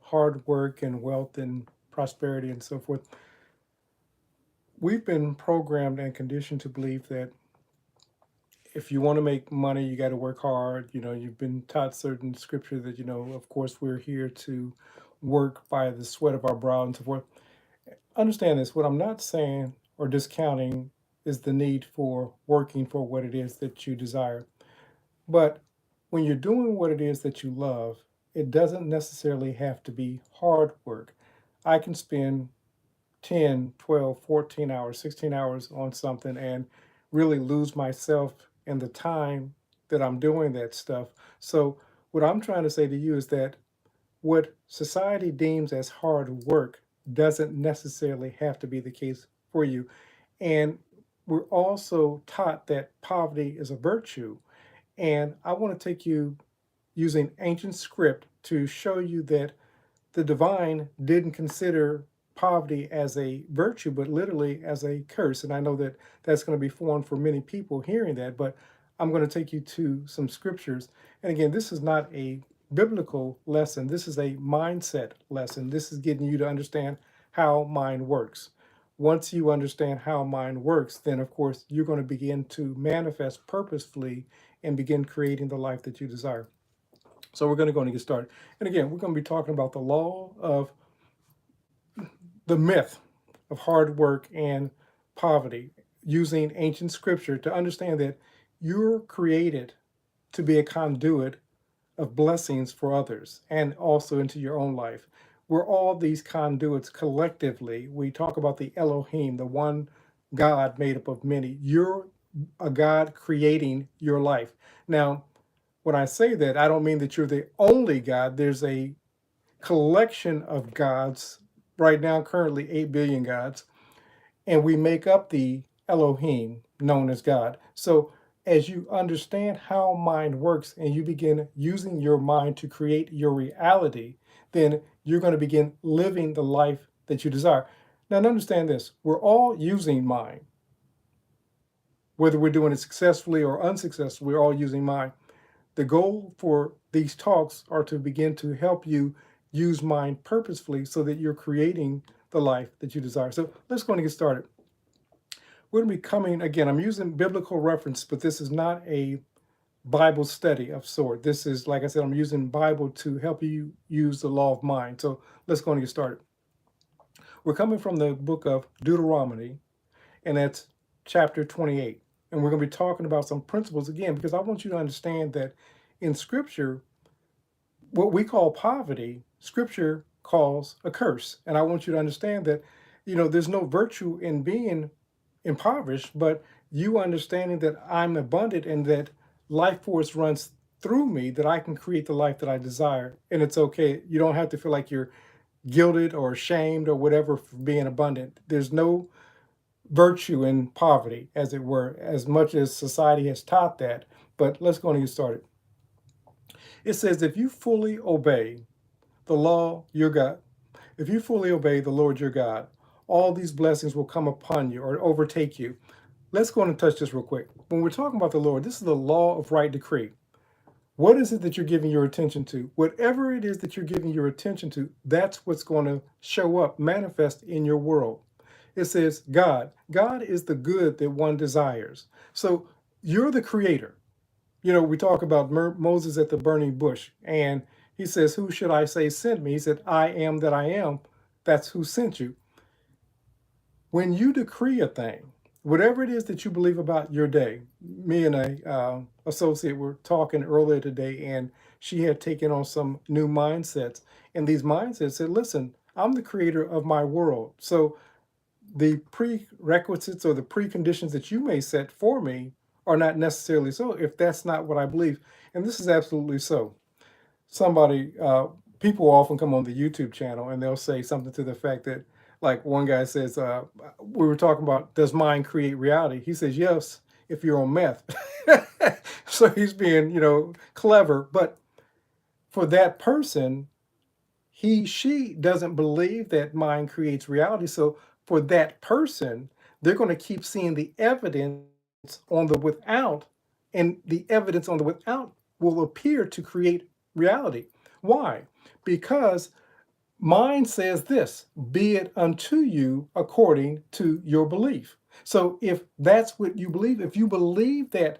hard work and wealth and prosperity and so forth. We've been programmed and conditioned to believe that if you want to make money, you got to work hard. You've been taught certain scripture that, of course, we're here to work by the sweat of our brow and so forth. Understand this. What I'm not saying or discounting is the need for working for what it is that you desire. But when you're doing what it is that you love, it doesn't necessarily have to be hard work. I can spend 10, 12, 14 hours, 16 hours on something and really lose myself in the time that I'm doing that stuff. So, what I'm trying to say to you is that what society deems as hard work doesn't necessarily have to be the case for you. And we're also taught that poverty is a virtue. And I want to take you using ancient script to show you that the divine didn't consider poverty as a virtue, but literally as a curse. And I know that that's going to be foreign for many people hearing that, but I'm going to take you to some scriptures. And again, this is not a biblical lesson, this is a mindset lesson. This is getting you to understand how mind works. Once you understand how mind works, then of course you're going to begin to manifest purposefully and begin creating the life that you desire. So we're going to go and get started. And again, we're going to be talking about the law of the myth of hard work and poverty using ancient scripture to understand that you're created to be a conduit of blessings for others and also into your own life. We're all these conduits collectively. We talk about the Elohim, the one God made up of many. You're a God creating your life. Now, when I say that, I don't mean that you're the only God. There's a collection of gods, right now, currently 8 billion gods, and we make up the Elohim, known as God. So, as you understand how mind works and you begin using your mind to create your reality, then you're going to begin living the life that you desire. Now, understand this, we're all using mind. Whether we're doing it successfully or unsuccessfully, we're all using mind. The goal for these talks are to begin to help you use mind purposefully so that you're creating the life that you desire. So let's go and get started. We're going to be coming, again, I'm using biblical reference, but this is not a Bible study of sort. This is, like I said, I'm using Bible to help you use the law of mind. So let's go and get started. We're coming from the book of Deuteronomy, and that's chapter 28. And we're going to be talking about some principles again, because I want you to understand that in Scripture, what we call poverty, Scripture calls a curse. And I want you to understand that, there's no virtue in being impoverished, but you understanding that I'm abundant and that life force runs through me, that I can create the life that I desire. And it's okay. You don't have to feel like you're guilted or ashamed or whatever for being abundant. There's no virtue in poverty, as it were, as much as society has taught that. But let's go and get started. It says, if you fully obey the law, your God, if you fully obey the Lord your God, all these blessings will come upon you or overtake you. Let's go and touch this real quick. When we're talking about the Lord, this is the law of right decree. What is it that you're giving your attention to? Whatever it is that you're giving your attention to, that's what's going to show up, manifest in your world. It says God. God is the good that one desires. So you're the creator. We talk about Moses at the burning bush, and he says, who should I say sent me? He said, I am that I am. That's who sent you. When you decree a thing, whatever it is that you believe about your day, me and a associate were talking earlier today, and she had taken on some new mindsets. And these mindsets said, listen, I'm the creator of my world. So the prerequisites or the preconditions that you may set for me are not necessarily so if that's not what I believe. And this is absolutely so. People often come on the YouTube channel and they'll say something to the fact that, like one guy says, we were talking about, does mind create reality? He says, yes, if you're on meth. So he's being, clever. But for that person, she doesn't believe that mind creates reality. So for that person, they're going to keep seeing the evidence on the without, and the evidence on the without will appear to create reality. Why? Because mine says this, be it unto you according to your belief. So if that's what you believe, if you believe that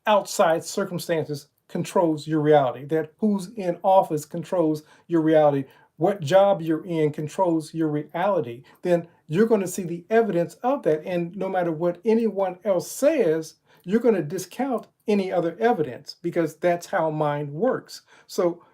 outside circumstances controls your reality, that who's in office controls your reality, what job you're in controls your reality, then you're going to see the evidence of that. And no matter what anyone else says, you're going to discount any other evidence because that's how mind works. So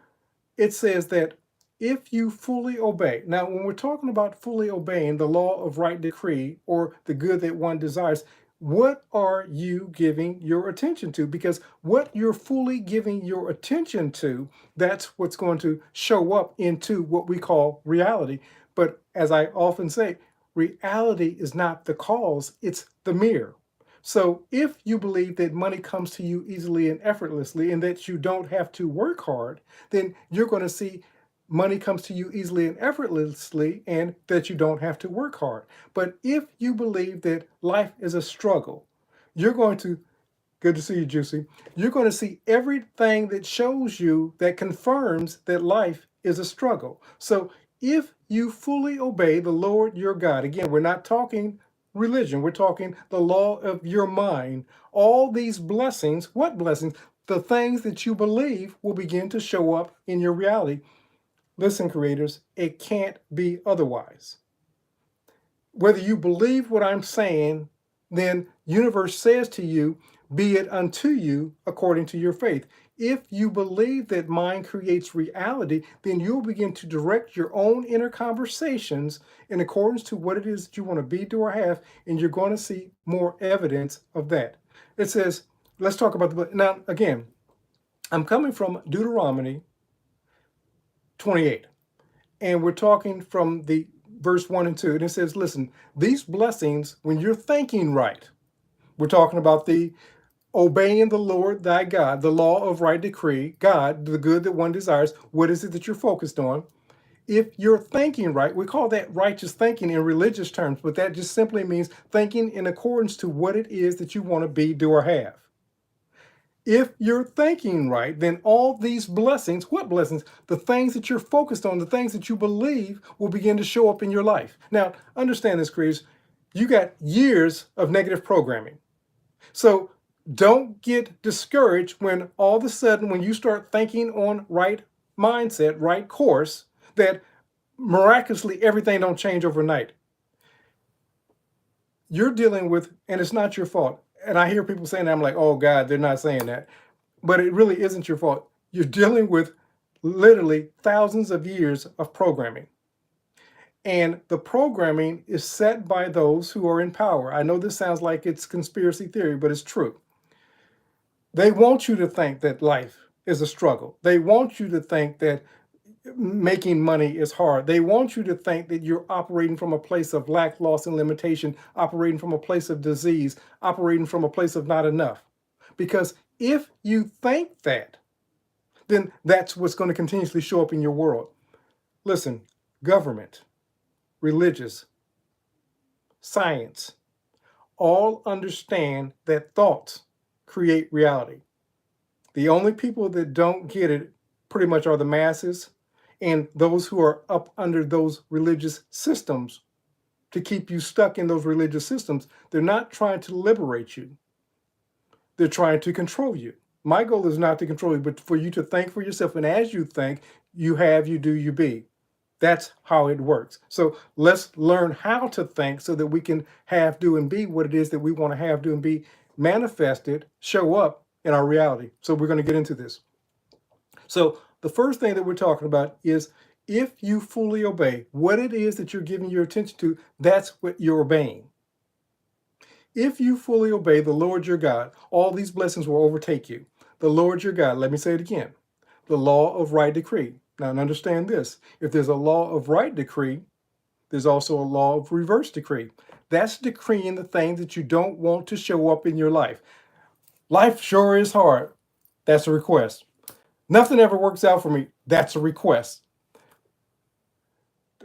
it says that if you fully obey, now when we're talking about fully obeying the law of right decree or the good that one desires, what are you giving your attention to? Because what you're fully giving your attention to, that's what's going to show up into what we call reality. But as I often say, reality is not the cause, it's the mirror. So if you believe that money comes to you easily and effortlessly and that you don't have to work hard, then you're going to see money comes to you easily and effortlessly and that you don't have to work hard. But if you believe that life is a struggle, you're going to, good to see you, Juicy, you're going to see everything that shows you that confirms that life is a struggle. So if you fully obey the Lord your God, again, we're not talking religion, we're talking the law of your mind, all these blessings, what blessings? The things that you believe will begin to show up in your reality. Listen, creators, it can't be otherwise. Whether you believe what I'm saying, then universe says to you, be it unto you according to your faith. If you believe that mind creates reality, then you'll begin to direct your own inner conversations in accordance to what it is that you want to be, do, or have, and you're going to see more evidence of that. It says, let's talk about the, now again, I'm coming from Deuteronomy 28. And we're talking from the verse 1 and 2. And it says, listen, these blessings, when you're thinking right, we're talking about the obeying the Lord thy God, the law of right decree, God, the good that one desires. What is it that you're focused on? If you're thinking right, we call that righteous thinking in religious terms, but that just simply means thinking in accordance to what it is that you want to be, do, or have. If you're thinking right, then all these blessings, what blessings? The things that you're focused on, the things that you believe will begin to show up in your life. Now, understand this, Chris. You got years of negative programming. So don't get discouraged when all of a sudden, when you start thinking on right mindset, right course, that miraculously everything don't change overnight. You're dealing with, and it's not your fault. And I hear people saying that, I'm like, oh God, they're not saying that. But it really isn't your fault. You're dealing with literally thousands of years of programming. And the programming is set by those who are in power. I know this sounds like it's conspiracy theory, but it's true. They want you to think that life is a struggle. They want you to think that making money is hard. They want you to think that you're operating from a place of lack, loss, and limitation, operating from a place of disease, operating from a place of not enough. Because if you think that, then that's what's going to continuously show up in your world. Listen, government, religious, science, all understand that thoughts create reality. The only people that don't get it pretty much are the masses and those who are up under those religious systems to keep you stuck in those religious systems. They're not trying to liberate you. They're trying to control you. My goal is not to control you, but for you to think for yourself. And as you think, you have, you do, you be. That's how it works. So let's learn how to think so that we can have, do, and be what it is that we want to have, do, and be manifested, show up in our reality. So we're going to get into this. So the first thing that we're talking about is if you fully obey what it is that you're giving your attention to, that's what you're obeying. If you fully obey the Lord your God, all these blessings will overtake you. The Lord your God, let me say it again, the law of right decree. Now understand this, if there's a law of right decree, there's also a law of reverse decree. That's decreeing the things that you don't want to show up in your life. Life sure is hard. That's a request. Nothing ever works out for me. That's a request.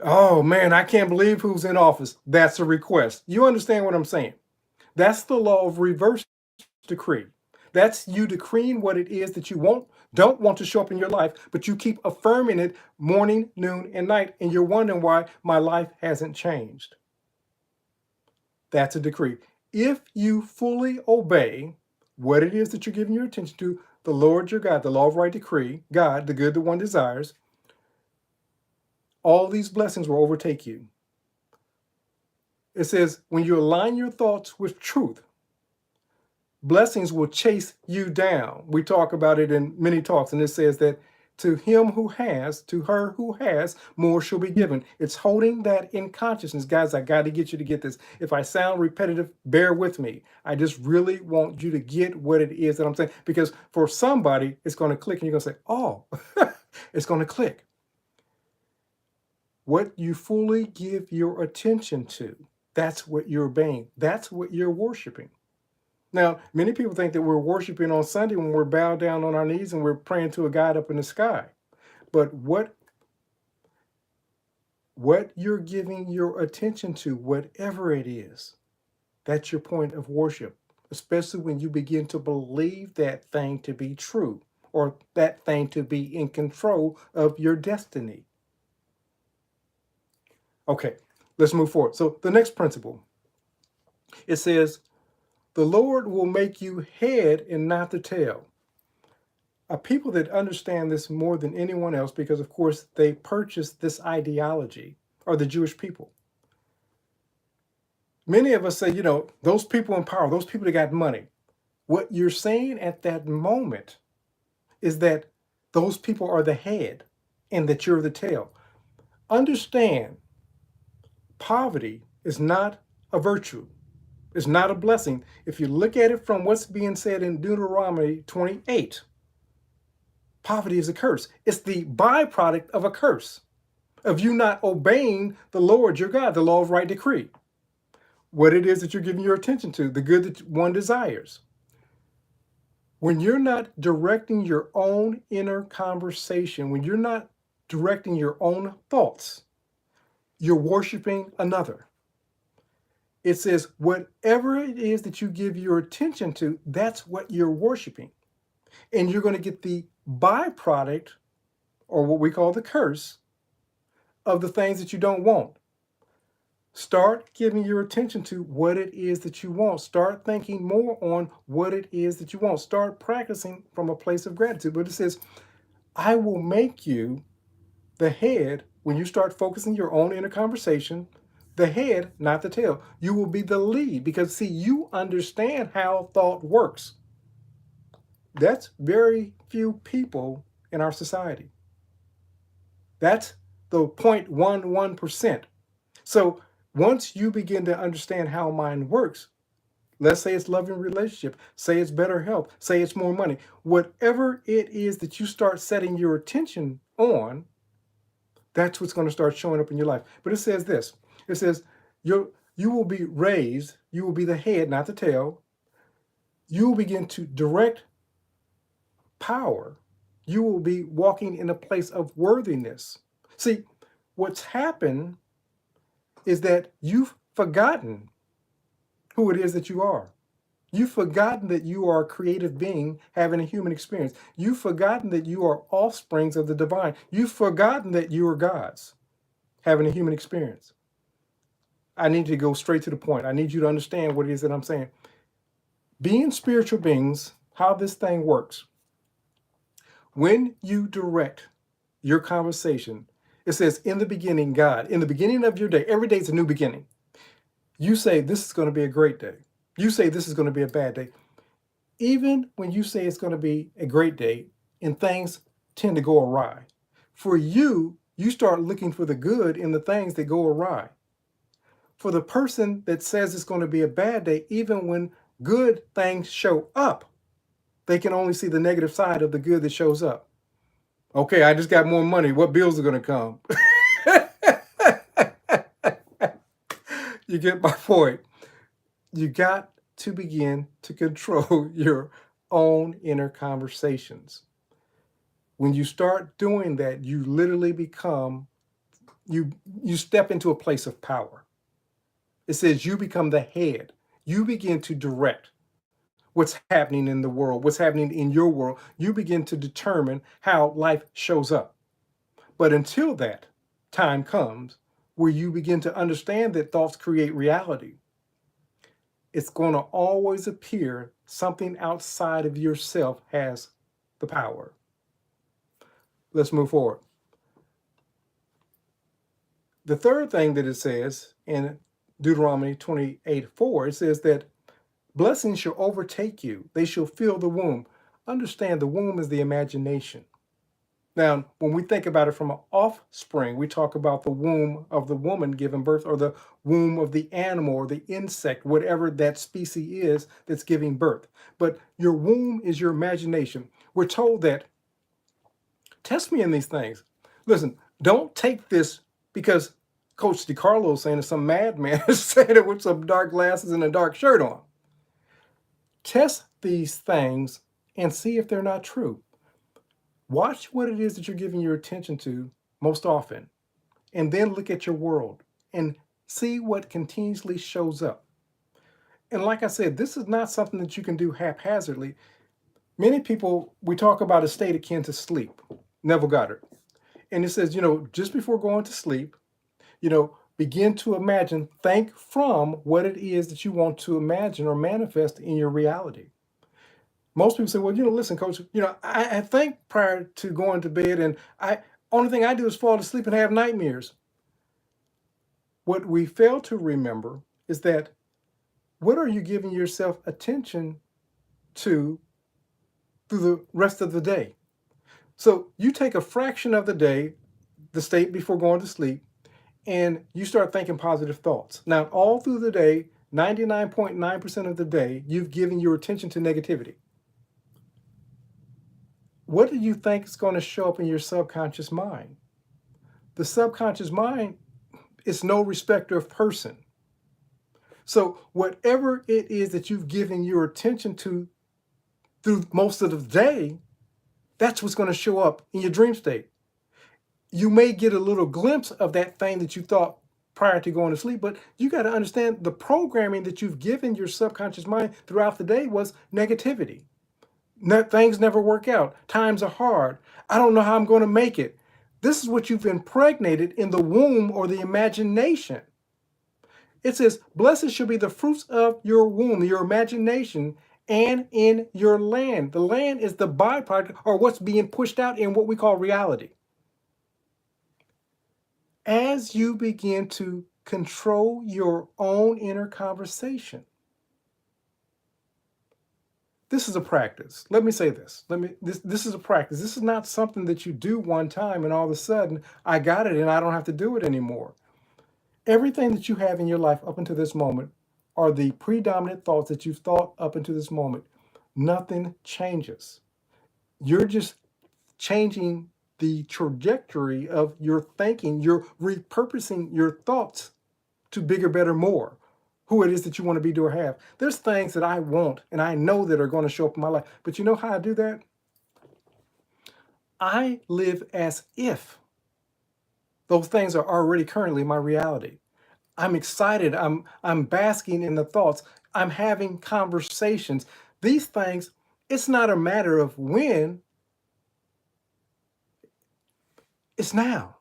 Oh man, I can't believe who's in office. That's a request. You understand what I'm saying? That's the law of reverse decree. That's you decreeing what it is that you want don't want to show up in your life, but you keep affirming it morning, noon, and night, and you're wondering why my life hasn't changed. That's a decree. If you fully obey what it is that you're giving your attention to, the Lord your God, the law of right decree, God, the good that one desires, all these blessings will overtake you. It says, when you align your thoughts with truth, blessings will chase you down. We talk about it in many talks, and it says that to him who has, to her who has, more shall be given. It's holding that in consciousness. Guys, I got to get you to get this. If I sound repetitive, bear with me. I just really want you to get what it is that I'm saying, because for somebody, it's going to click, and you're going to say, oh, it's going to click. What you fully give your attention to, that's what you're obeying. That's what you're worshiping. Now, many people think that we're worshiping on Sunday when we're bowed down on our knees and we're praying to a God up in the sky. But what you're giving your attention to, whatever it is, that's your point of worship, especially when you begin to believe that thing to be true or that thing to be in control of your destiny. Okay, let's move forward. So the next principle, it says, the Lord will make you head and not the tail. A people that understand this more than anyone else, because of course they purchased this ideology, are the Jewish people. Many of us say, you know, those people in power, those people that got money. What you're saying at that moment is that those people are the head and that you're the tail. Understand, poverty is not a virtue. It's not a blessing. If you look at it from what's being said in Deuteronomy 28, poverty is a curse. It's the byproduct of a curse, of you not obeying the Lord your God, the law of right decree. What it is that you're giving your attention to, the good that one desires. When you're not directing your own inner conversation, when you're not directing your own thoughts, you're worshiping another. It says, whatever it is that you give your attention to, that's what you're worshiping. And you're going to get the byproduct, or what we call the curse, of the things that you don't want. Start giving your attention to what it is that you want. Start thinking more on what it is that you want. Start practicing from a place of gratitude. But it says, I will make you the head when you start focusing your own inner conversation, the head, not the tail. You will be the lead because, see, you understand how thought works. That's very few people in our society. That's the 0.11%. So once you begin to understand how mind works, let's say it's loving relationship, say it's better health, say it's more money, whatever it is that you start setting your attention on, that's what's going to start showing up in your life. But it says this, it says, you will be raised, you will be the head, not the tail. You will begin to direct power. You will be walking in a place of worthiness. See, what's happened is that you've forgotten who it is that you are. You've forgotten that you are a creative being having a human experience. You've forgotten that you are offsprings of the divine. You've forgotten that you are gods having a human experience. I need to go straight to the point. I need you to understand what it is that I'm saying. Being spiritual beings, how this thing works. When you direct your conversation, it says, in the beginning, God, in the beginning of your day, every day is a new beginning. You say, this is going to be a great day. You say, this is going to be a bad day. Even when you say it's going to be a great day and things tend to go awry, for you, you start looking for the good in the things that go awry. For the person that says it's going to be a bad day, even when good things show up, they can only see the negative side of the good that shows up. Okay, I just got more money. What bills are going to come? You get my point. You got to begin to control your own inner conversations. When you start doing that, you literally become, you step into a place of power. It says you become the head. You begin to direct what's happening in the world, what's happening in your world. You begin to determine how life shows up. But until that time comes where you begin to understand that thoughts create reality, it's going to always appear something outside of yourself has the power. Let's move forward. The third thing that it says in Deuteronomy 28:4, it says that blessings shall overtake you. They shall fill the womb. Understand the womb is the imagination. Now, when we think about it from an offspring, we talk about the womb of the woman giving birth, or the womb of the animal or the insect, whatever that species is that's giving birth. But your womb is your imagination. We're told that, test me in these things. Listen, don't take this because Coach DiCarlo is saying it's some madman is saying it with some dark glasses and a dark shirt on. Test these things and see if they're not true. Watch what it is that you're giving your attention to most often, and then look at your world and see what continuously shows up. And like I said, this is not something that you can do haphazardly. Many people, we talk about a state akin to sleep. Neville Goddard. And it says, just before going to sleep, begin to imagine, think from what it is that you want to imagine or manifest in your reality. Most people say, well, listen, coach, I think prior to going to bed, and only thing I do is fall asleep and have nightmares. What we fail to remember is that, what are you giving yourself attention to through the rest of the day? So you take a fraction of the day, the state before going to sleep, and you start thinking positive thoughts. Now, all through the day, 99.9% of the day, you've given your attention to negativity. What do you think is going to show up in your subconscious mind? The subconscious mind is no respecter of person. So whatever it is that you've given your attention to through most of the day, that's what's going to show up in your dream state. You may get a little glimpse of that thing that you thought prior to going to sleep, but you got to understand the programming that you've given your subconscious mind throughout the day was negativity. Things never work out. Times are hard. I don't know how I'm going to make it. This is what you've impregnated in the womb or the imagination. It says, blessed shall be the fruits of your womb, your imagination, and in your land. The land is the byproduct, or what's being pushed out in what we call reality. As you begin to control your own inner conversation, this is a practice. Let me say this. This is a practice. This is not something that you do one time and all of a sudden, I got it and I don't have to do it anymore. Everything that you have in your life up until this moment are the predominant thoughts that you've thought up until this moment. Nothing changes. You're just changing the trajectory of your thinking. You're repurposing your thoughts to bigger, better, more. Who it is that you want to be, do, or have. There's things that I want and I know that are going to show up in my life. But you know how I do that? I live as if those things are already currently my reality. I'm excited. I'm basking in the thoughts. I'm having conversations. These things, it's not a matter of when, it's now.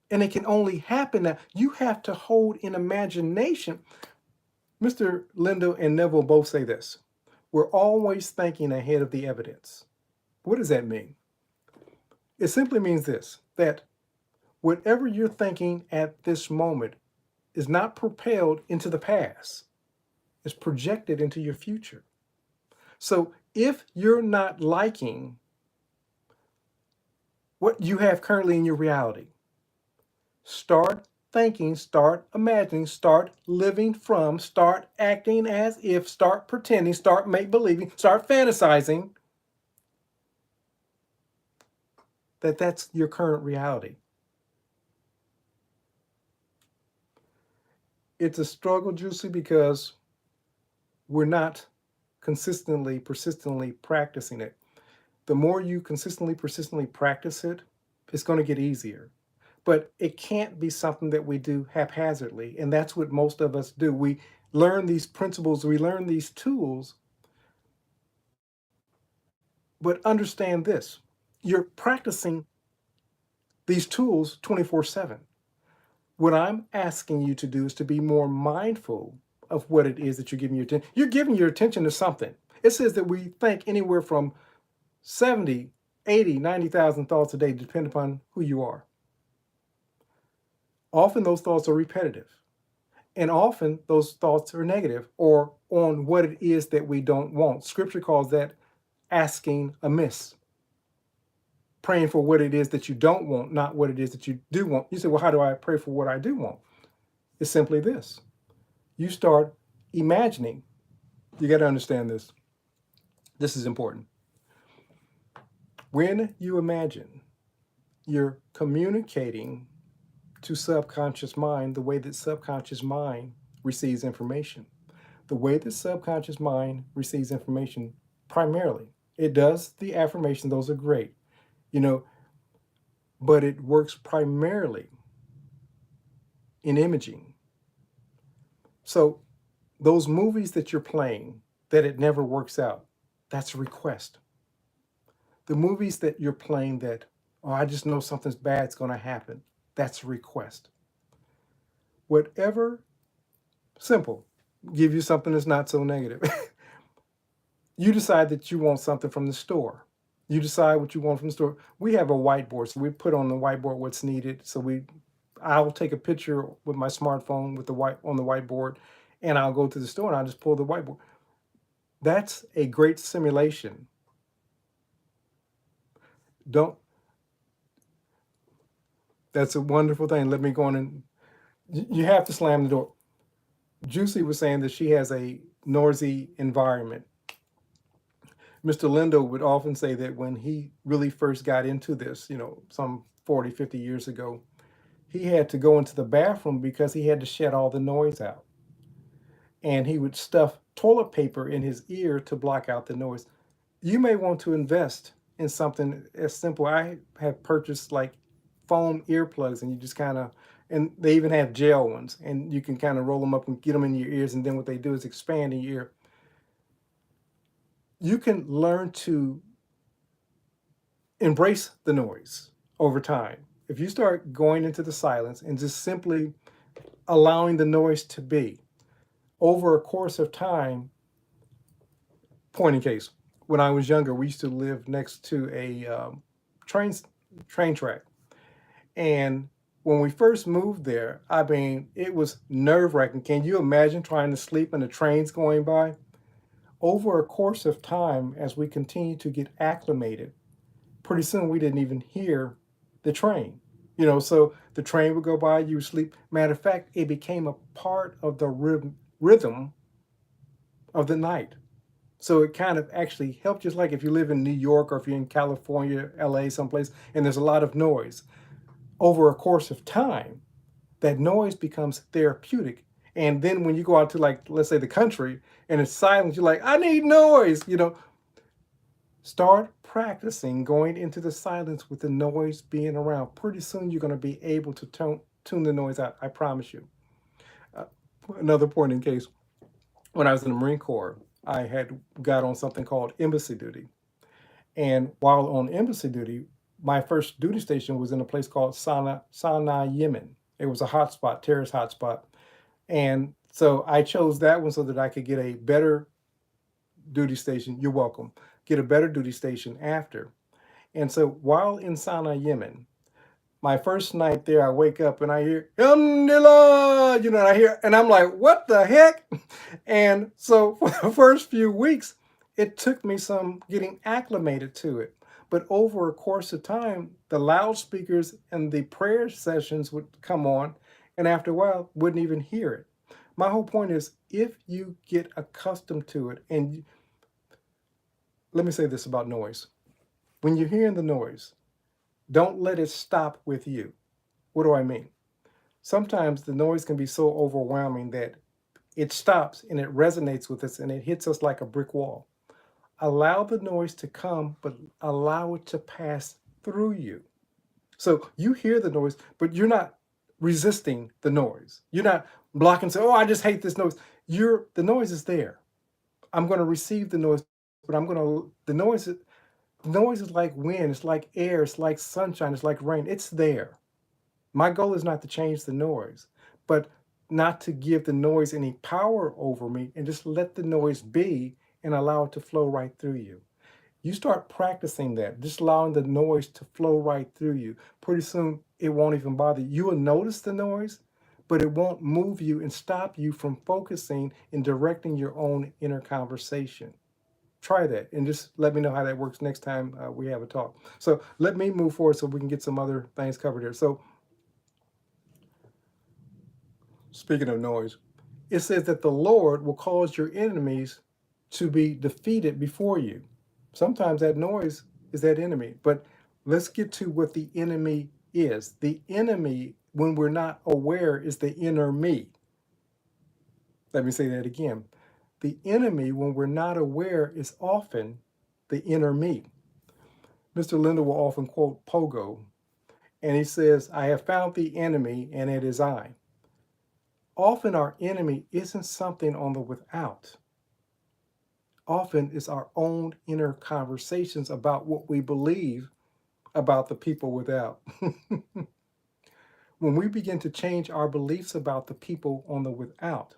And it can only happen now. You have to hold in imagination. Mr. Lindo and Neville both say this. We're always thinking ahead of the evidence. What does that mean? It simply means this, that whatever you're thinking at this moment is not propelled into the past. It's projected into your future. So if you're not liking what you have currently in your reality, start thinking, start imagining, start living from, start acting as if, start pretending, start make-believing, start fantasizing that that's your current reality. It's a struggle, Juicy, because we're not consistently, persistently practicing it. The more you consistently, persistently practice it, it's going to get easier. But it can't be something that we do haphazardly. And that's what most of us do. We learn these principles, we learn these tools, But understand this, you're practicing these tools 24/7. What I'm asking you to do is to be more mindful of what it is that you're giving your attention. You're giving your attention to something. It says that we think anywhere from 70, 80, 90,000 thoughts a day, depending upon who you are. Often those thoughts are repetitive. And often those thoughts are negative or on what it is that we don't want. Scripture calls that asking amiss, praying for what it is that you don't want, not what it is that you do want. You say, well, how do I pray for what I do want? It's simply this. You start imagining. You got to understand this. This is important. When you imagine, you're communicating to subconscious mind the way that subconscious mind receives information. The way that subconscious mind receives information, primarily, it does the affirmation, those are great, you know, but it works primarily in imaging. So those movies that you're playing that it never works out, that's a request. The movies that you're playing that, oh, I just know something's bad's going to happen, that's a request. Whatever, simple, give you something that's not so negative. You decide that you want something from the store. You decide what you want from the store. We have a whiteboard, so we put on the whiteboard what's needed. So I'll take a picture with my smartphone with on the whiteboard, and I'll go to the store and I'll just pull the whiteboard. That's a great simulation. That's a wonderful thing. Let me go on and you have to slam the door. Juicy was saying that she has a noisy environment. Mr. Lindo would often say that when he really first got into this, some 40, 50 years ago, he had to go into the bathroom because he had to shut all the noise out. And he would stuff toilet paper in his ear to block out the noise. You may want to invest in something as simple. I have purchased like foam earplugs, and you just and they even have gel ones, and you can kind of roll them up and get them in your ears, and then what they do is expand in your ear. You can learn to embrace the noise over time. If you start going into the silence and just simply allowing the noise to be, over a course of time, point in case, when I was younger, we used to live next to a train track. And when we first moved there, I mean, it was nerve-wracking. Can you imagine trying to sleep and the trains going by? Over a course of time, as we continued to get acclimated, pretty soon we didn't even hear the train. So the train would go by, you would sleep. Matter of fact, it became a part of the rhythm of the night. So it kind of actually helped, just like if you live in New York or if you're in California, LA, someplace, and there's a lot of noise. Over a course of time, that noise becomes therapeutic. And then when you go out to, like, let's say the country, and it's silent, you're like, I need noise, Start practicing going into the silence with the noise being around. Pretty soon you're going to be able to tune the noise out. I promise you. Another point in case, when I was in the Marine Corps, I had got on something called embassy duty. And while on embassy duty, my first duty station was in a place called Sana'a, Yemen. It was a hotspot, terrorist hotspot. And so I chose that one so that I could get a better duty station. You're welcome. Get a better duty station after. And so while in Sana'a, Yemen, my first night there, I wake up and I hear, Alhamdulillah, and I hear, and I'm like, what the heck? And so for the first few weeks, it took me some getting acclimated to it. But over a course of time, the loudspeakers and the prayer sessions would come on, and after a while, wouldn't even hear it. My whole point is, if you get accustomed to it, and let me say this about noise. When you're hearing the noise, don't let it stop with you. What do I mean? Sometimes the noise can be so overwhelming that it stops and it resonates with us and it hits us like a brick wall. Allow the noise to come, but allow it to pass through you. So you hear the noise, but you're not resisting the noise. You're not blocking, say, oh, I just hate this noise. The noise is there. I'm going to receive the noise, but the noise Noise is like wind, it's like air, it's like sunshine, it's like rain. It's there. My goal is not to change the noise, but not to give the noise any power over me and just let the noise be and allow it to flow right through you. You start practicing that, just allowing the noise to flow right through you. Pretty soon, it won't even bother you. You will notice the noise, but it won't move you and stop you from focusing and directing your own inner conversation. Try that and just let me know how that works next time we have a talk. So let me move forward so we can get some other things covered here. So speaking of noise, it says that the Lord will cause your enemies to be defeated before you. Sometimes that noise is that enemy, but let's get to what the enemy is. The enemy, when we're not aware, is the inner me. Let me say that again. The enemy, when we're not aware, is often the inner me. Mr. Linder will often quote Pogo, and he says, I have found the enemy, and it is I. Often our enemy isn't something on the without. Often it's our own inner conversations about what we believe about the people without. When we begin to change our beliefs about the people on the without,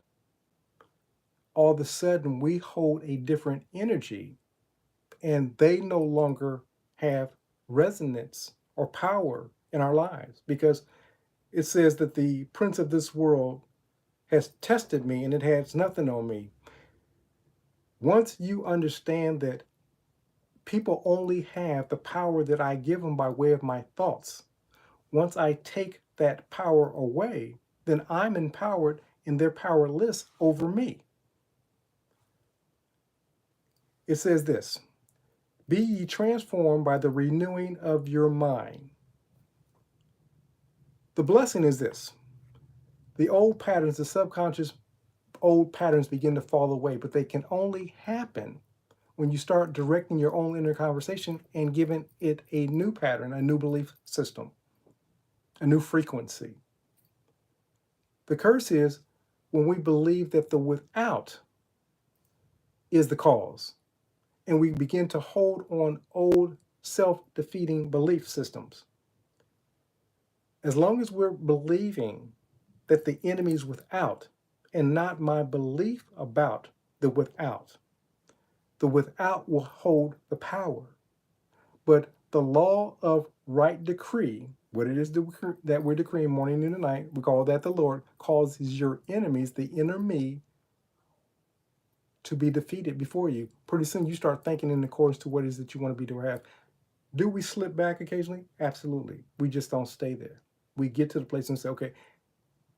all of a sudden we hold a different energy and they no longer have resonance or power in our lives because it says that the prince of this world has tested me and it has nothing on me. Once you understand that people only have the power that I give them by way of my thoughts, once I take that power away, then I'm empowered and they're powerless over me. It says this, be ye transformed by the renewing of your mind. The blessing is this, the old patterns, the subconscious old patterns begin to fall away, but they can only happen when you start directing your own inner conversation and giving it a new pattern, a new belief system, a new frequency. The curse is when we believe that the without is the cause, and we begin to hold on old self-defeating belief systems. As long as we're believing that the enemy is without and not my belief about the without will hold the power. But the law of right decree, what it is that we're decreeing morning and night, we call that the Lord, causes your enemies, the inner me, to be defeated before you. Pretty soon you start thinking in accordance to what it is that you want to be to have. Do we slip back occasionally? Absolutely. We just don't stay there. We get to the place and say, okay,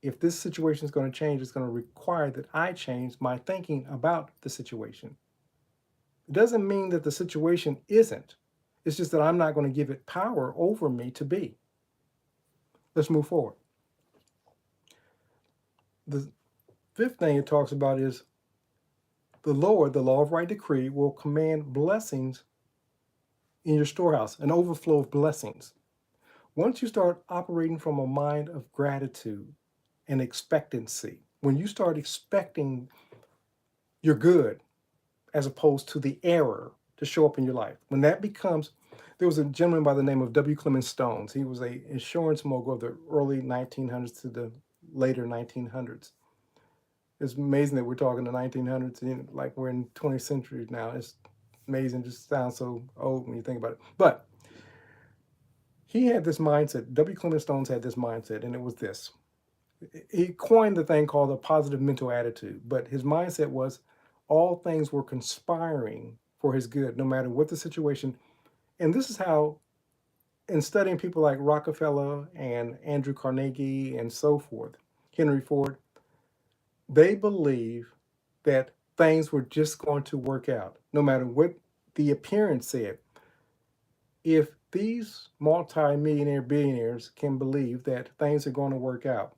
if this situation is going to change, it's going to require that I change my thinking about the situation. It doesn't mean that the situation isn't. It's just that I'm not going to give it power over me to be. Let's move forward. The fifth thing it talks about is the Lord, the law of right decree, will command blessings in your storehouse, an overflow of blessings. Once you start operating from a mind of gratitude and expectancy, when you start expecting your good as opposed to the error to show up in your life, when that becomes, there was a gentleman by the name of W. Clement Stones. He was an insurance mogul of the early 1900s to the later 1900s. It's amazing that we're talking the 1900s and like we're in 20th century now. It's amazing, it just sounds so old when you think about it. But he had this mindset, W. Clement Stones had this mindset, and it was this. He coined the thing called a positive mental attitude, but his mindset was all things were conspiring for his good, no matter what the situation. And this is how, in studying people like Rockefeller and Andrew Carnegie and so forth, Henry Ford, they believe that things were just going to work out, no matter what the appearance said. If these multi-millionaire billionaires can believe that things are going to work out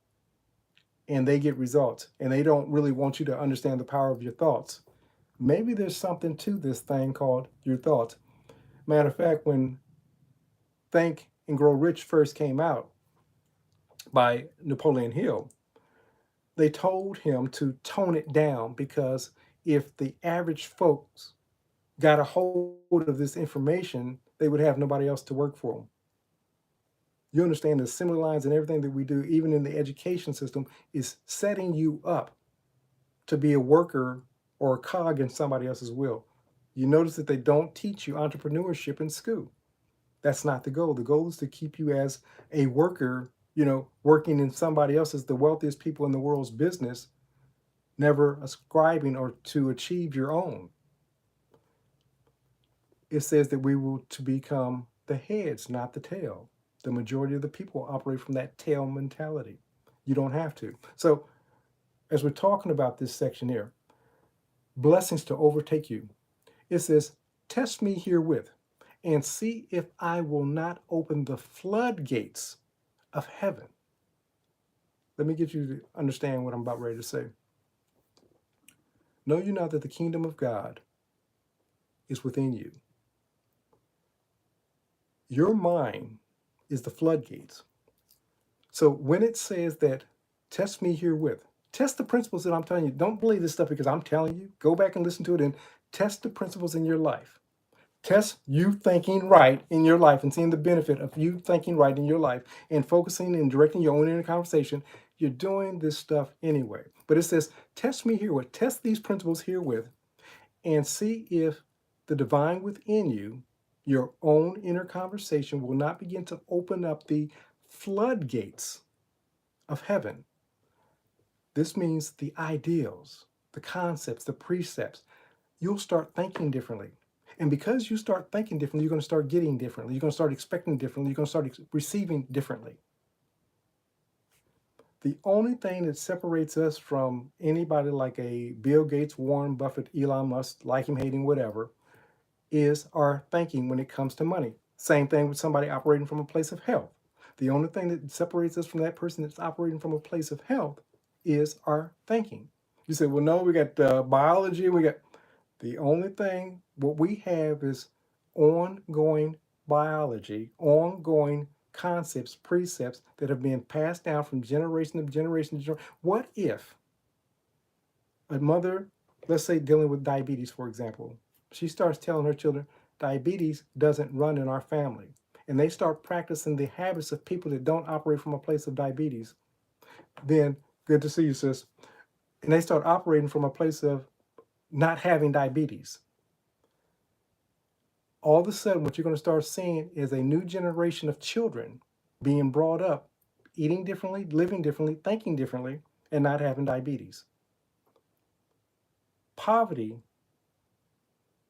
and they get results and they don't really want you to understand the power of your thoughts, maybe there's something to this thing called your thoughts. Matter of fact, when Think and Grow Rich first came out by Napoleon Hill, they told him to tone it down because if the average folks got a hold of this information, they would have nobody else to work for them. You understand the similar lines in everything that we do, even in the education system, is setting you up to be a worker or a cog in somebody else's will. You notice that they don't teach you entrepreneurship in school. That's not the goal. The goal is to keep you as a worker, working in somebody else's, the wealthiest people in the world's business, never ascribing or to achieve your own. It says that we will to become the heads, not the tail. The majority of the people operate from that tail mentality. You don't have to. So, as we're talking about this section here, blessings to overtake you, it says, test me herewith and see if I will not open the floodgates of heaven. Let me get you to understand what I'm about ready to say. Know you not that the kingdom of God is within you. Your mind is the floodgates. So when it says that, test me herewith, test the principles that I'm telling you. Don't believe this stuff because I'm telling you. Go back and listen to it and test the principles in your life. Test you thinking right in your life and seeing the benefit of you thinking right in your life and focusing and directing your own inner conversation. You're doing this stuff anyway. But it says, test me herewith, test these principles herewith, and see if the divine within you, your own inner conversation, will not begin to open up the floodgates of heaven. This means the ideals, the concepts, the precepts. You'll start thinking differently. And because you start thinking differently, you're going to start getting differently. You're going to start expecting differently. You're going to start receiving differently. The only thing that separates us from anybody like a Bill Gates, Warren Buffett, Elon Musk, like him, hating, whatever, is our thinking when it comes to money. Same thing with somebody operating from a place of health. The only thing that separates us from that person that's operating from a place of health is our thinking. You say, well, no, we got biology, we got... The only thing, what we have is ongoing biology, ongoing concepts, precepts that have been passed down from generation to generation to generation. What if a mother, let's say dealing with diabetes, for example, she starts telling her children, diabetes doesn't run in our family. And they start practicing the habits of people that don't operate from a place of diabetes. Then, good to see you, sis. And they start operating from a place of not having diabetes. All of a sudden, what you're going to start seeing is a new generation of children being brought up, eating differently, living differently, thinking differently, and not having diabetes. Poverty,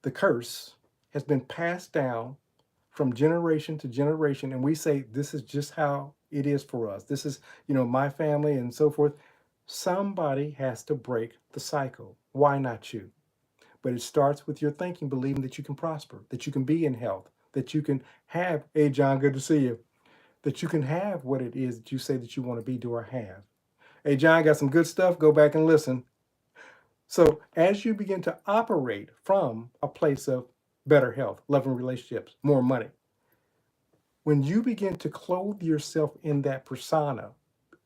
the curse, has been passed down from generation to generation, and we say this is just how it is for us. This is, my family and so forth. Somebody has to break the cycle. Why not you? But it starts with your thinking, believing that you can prosper, that you can be in health, that you can have, hey, John, good to see you, that you can have what it is that you say that you want to be, do, or have. Hey, John, got some good stuff. Go back and listen. So as you begin to operate from a place of better health, loving relationships, more money, when you begin to clothe yourself in that persona,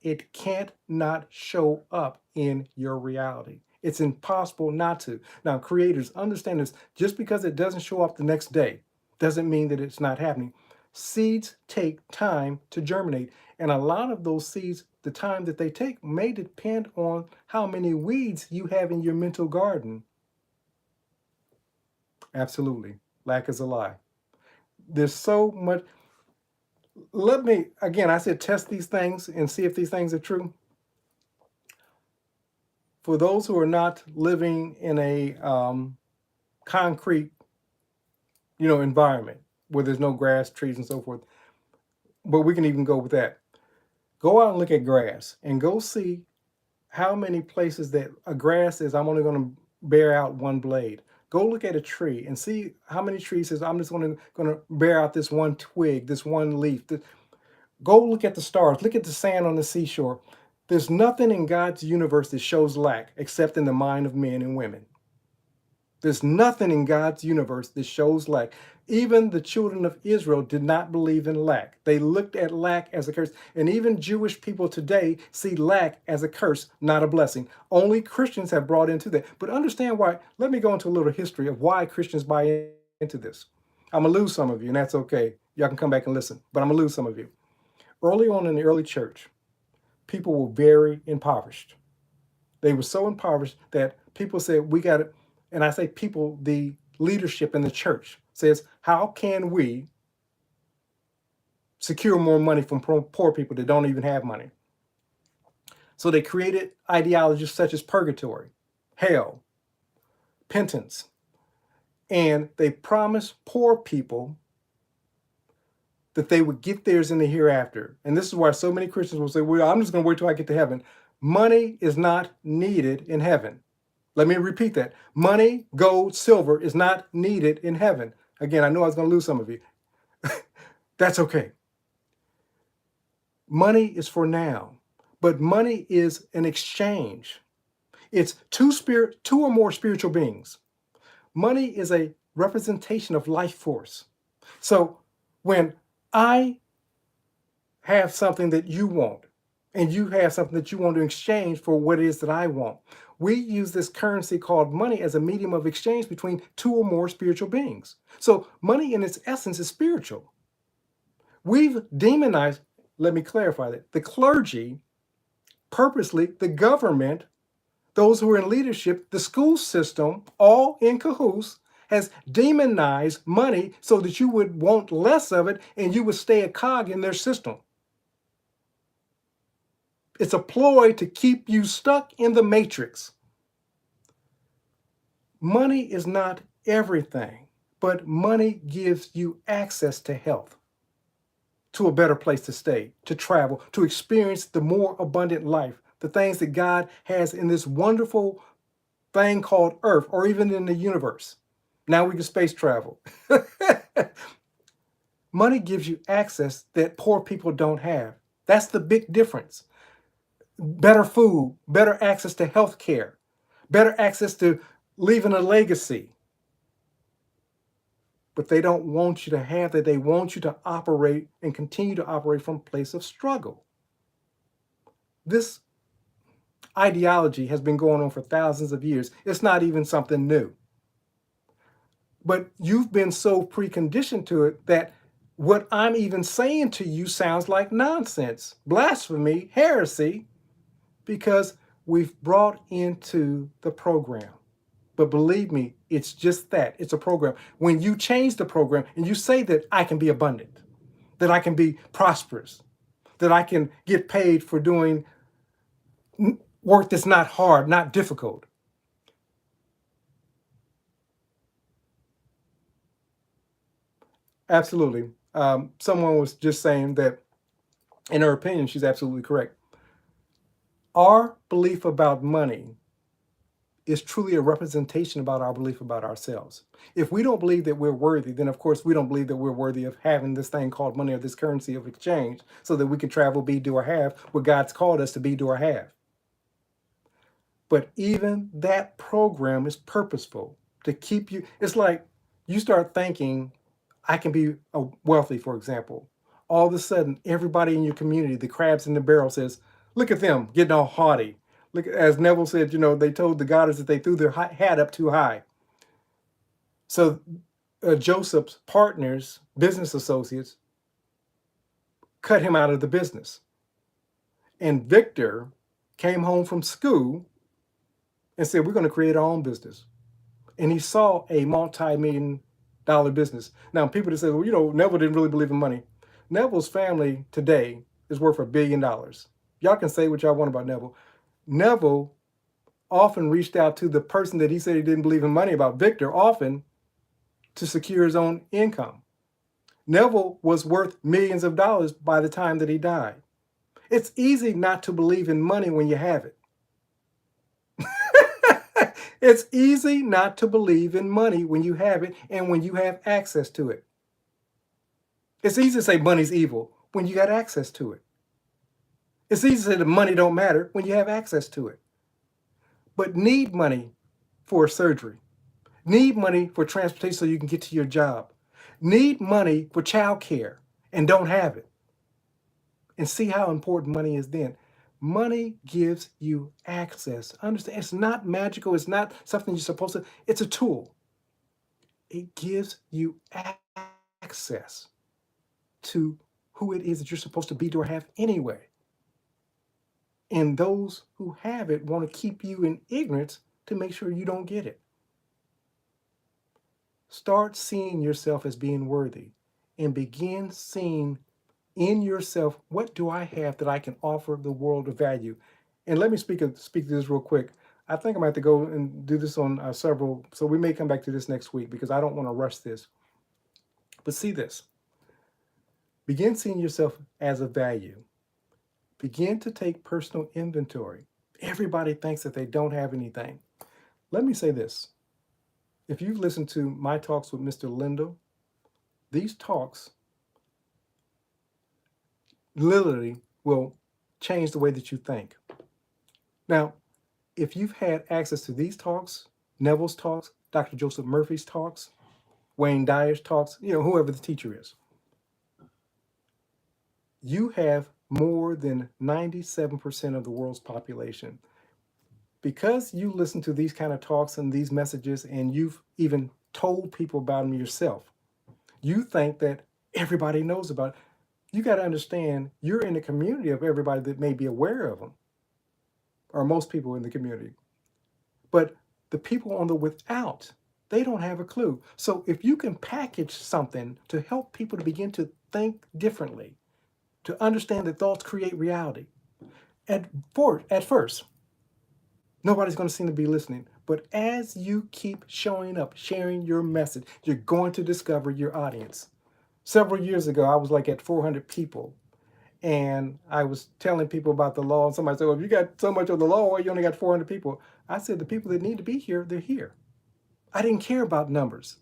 it can't not show up in your reality. It's impossible not to. Now, creators, understand this. Just because it doesn't show up the next day doesn't mean that it's not happening. Seeds take time to germinate. And a lot of those seeds, the time that they take may depend on how many weeds you have in your mental garden. Absolutely. Lack is a lie. There's so much. Let me, again, I said test these things and see if these things are true. For those who are not living in a concrete, environment where there's no grass, trees, and so forth, but we can even go with that. Go out and look at grass and go see how many places that a grass is, I'm only going to bear out one blade. Go look at a tree and see how many trees says, I'm just going to bear out this one twig, this one leaf. Go look at the stars. Look at the sand on the seashore. There's nothing in God's universe that shows lack except in the mind of men and women. There's nothing in God's universe that shows lack. Even the children of Israel did not believe in lack. They looked at lack as a curse. And even Jewish people today see lack as a curse, not a blessing. Only Christians have brought into that. But understand why. Let me go into a little history of why Christians buy into this. I'm going to lose some of you, and that's okay. Y'all can come back and listen, but I'm going to lose some of you. Early on in the early church, people were very impoverished. They were so impoverished that people said, we got to, and I say people, the leadership in the church says, how can we secure more money from poor people that don't even have money? So they created ideologies such as purgatory, hell, penance, and they promised poor people that they would get theirs in the hereafter. And this is why so many Christians will say, well, I'm just going to wait till I get to heaven. Money is not needed in heaven. Let me repeat that. Money, gold, silver is not needed in heaven. Again, I know I was going to lose some of you. That's okay. Money is for now, but money is an exchange. It's two or more spiritual beings. Money is a representation of life force. So when I have something that you want, and you have something that you want to exchange for what it is that I want, we use this currency called money as a medium of exchange between two or more spiritual beings. So money in its essence is spiritual. We've demonized, let me clarify that, the clergy, purposely, the government, those who are in leadership, the school system, all in cahoots, has demonized money so that you would want less of it and you would stay a cog in their system. It's a ploy to keep you stuck in the matrix. Money is not everything, but money gives you access to health, to a better place to stay, to travel, to experience the more abundant life, the things that God has in this wonderful thing called Earth, or even in the universe. Now we can space travel. Money gives you access that poor people don't have. That's the big difference. Better food, better access to health care, better access to leaving a legacy. But they don't want you to have that. They want you to operate and continue to operate from a place of struggle. This ideology has been going on for thousands of years. It's not even something new. But you've been so preconditioned to it that what I'm even saying to you sounds like nonsense, blasphemy, heresy, because we've brought into the program. But believe me, it's just that. It's a program. When you change the program and you say that I can be abundant, that I can be prosperous, that I can get paid for doing work that's not hard, not difficult. Absolutely. Someone was just saying that, in her opinion, she's absolutely correct. Our belief about money is truly a representation about our belief about ourselves. If we don't believe that we're worthy, then of course we don't believe that we're worthy of having this thing called money or this currency of exchange so that we can travel, be, do, or have what God's called us to be, do, or have. But even that program is purposeful to keep you. It's like you start thinking, I can be wealthy, for example. All of a sudden, everybody in your community, the crabs in the barrel, says, look at them getting all haughty. Look, as Neville said, they told the goddess that they threw their hat up too high. So Joseph's partners, business associates, cut him out of the business. And Victor came home from school and said, we're going to create our own business. And he saw a multi-million-dollar business. Now, people that say, well, Neville didn't really believe in money. Neville's family today is worth $1 billion. Y'all can say what y'all want about Neville. Neville often reached out to the person that he said he didn't believe in money about, Victor, often to secure his own income. Neville was worth millions of dollars by the time that he died. It's easy not to believe in money when you have it. It's easy not to believe in money when you have it and when you have access to it. It's easy to say money's evil when you got access to it. It's easy to say that money don't matter when you have access to it. But need money for surgery, need money for transportation so you can get to your job, need money for childcare and don't have it. And see how important money is then. Money gives you access. Understand, it's not magical, it's not something you're supposed to, it's a tool. It gives you access to who it is that you're supposed to be or have anyway. And those who have it want to keep you in ignorance to make sure you don't get it. Start seeing yourself as being worthy and begin seeing in yourself, what do I have that I can offer the world of value? And let me speak to this real quick. I think I'm going to have to go and do this on several, so we may come back to this next week because I don't want to rush this. But see this. Begin seeing yourself as a value. Begin to take personal inventory. Everybody thinks that they don't have anything. Let me say this. If you've listened to my talks with Mr. Lindo, these talks literally will change the way that you think. Now, if you've had access to these talks, Neville's talks, Dr. Joseph Murphy's talks, Wayne Dyer's talks, whoever the teacher is, you have more than 97% of the world's population. Because you listen to these kind of talks and these messages, and you've even told people about them yourself, you think that everybody knows about it. You got to understand, you're in the community of everybody that may be aware of them, or most people in the community. But the people on the without, they don't have a clue. So if you can package something to help people to begin to think differently, to understand that thoughts create reality, at first, nobody's going to seem to be listening. But as you keep showing up, sharing your message, you're going to discover your audience. Several years ago, I was like at 400 people. And I was telling people about the law. And somebody said, well, if you got so much of the law, why you only got 400 people? I said, the people that need to be here, they're here. I didn't care about numbers.